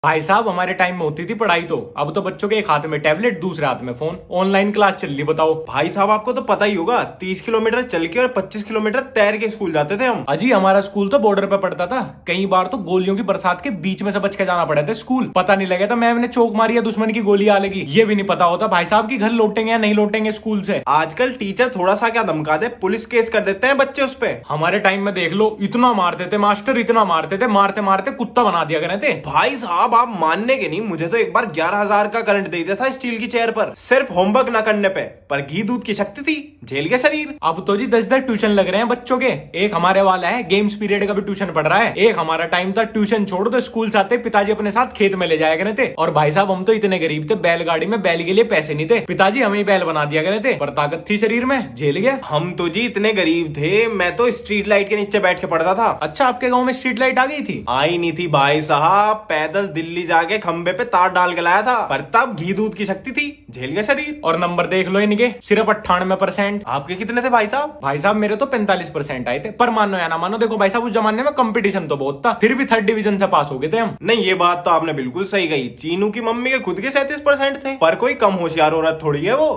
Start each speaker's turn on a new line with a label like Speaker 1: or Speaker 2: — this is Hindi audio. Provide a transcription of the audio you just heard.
Speaker 1: भाई साहब हमारे टाइम में होती थी पढ़ाई तो अब तो बच्चों के एक हाथ में टैबलेट दूसरे हाथ में फोन, ऑनलाइन क्लास चल रही। बताओ
Speaker 2: भाई साहब आपको तो पता ही होगा 30 किलोमीटर चल के और 25 किलोमीटर तैर के स्कूल जाते थे हम।
Speaker 1: अजी हमारा स्कूल तो बॉर्डर पे पड़ता था, कई बार तो गोलियों की बरसात के बीच में से बच के जाना पड़ा था स्कूल। पता नहीं लगा था मैम ने चौक मारी या दुश्मन की गोली आ लगी, ये भी नहीं पता होता भाई साहब की घर लौटेंगे या नहीं लौटेंगे स्कूल से।
Speaker 2: आजकल टीचर थोड़ा सा क्या धमका दे पुलिस केस कर देते हैं बच्चे उस पे।
Speaker 1: हमारे टाइम में देख लो इतना मारते थे मास्टर, इतना मारते थे, मारते मारते कुत्ता बना दिया करते थे।
Speaker 2: भाई साहब आप मानने के नहीं, मुझे तो एक बार 11,000 का करंट दे दिया था स्टील की चेयर पर, सिर्फ होमवर्क ना करने पे। पर घी दूध की शक्ति थी, झेल के शरीर।
Speaker 1: अब तो जी 10-10 ट्यूशन लग रहे हैं बच्चों के। एक हमारे वाला है गेम्स पीरियड का भी ट्यूशन पढ़ रहा है। एक हमारा टाइम था ट्यूशन छोड़ दो स्कूल से आते पिताजी अपने साथ खेत में ले जाया करते थे। और भाई साहब हम तो इतने गरीब थे, बैलगाड़ी में बैल के लिए पैसे नहीं थे, पिताजी हमें ही बैल बना दिया करते थे। पर ताकत थी शरीर में, झेल गया।
Speaker 2: हम तो जी इतने गरीब थे, मैं तो स्ट्रीट लाइट के नीचे बैठ के पढ़ता था।
Speaker 1: अच्छा आपके गाँव में स्ट्रीट लाइट आ गई थी?
Speaker 2: आई नहीं थी भाई साहब, पैदल दिल्ली जाके खंबे पे तार डाल के लाया था। पर तब घी दूध की शक्ति थी, झेल गया शरीर।
Speaker 1: और नंबर देख लो इनके, सिर्फ 98%।
Speaker 2: आपके कितने थे भाई साहब?
Speaker 1: भाई साहब मेरे तो 45% आए थे। पर मानो या ना मानो, देखो भाई साहब उस जमाने में कंपटीशन तो बहुत था, फिर भी 3rd डिवीजन से पास हो गए थे हम।
Speaker 2: नहीं ये बात तो आपने बिल्कुल सही कही, चीनू की मम्मी के खुद के 37% थे। पर कोई कम होशियार औरत थोड़ी है वो।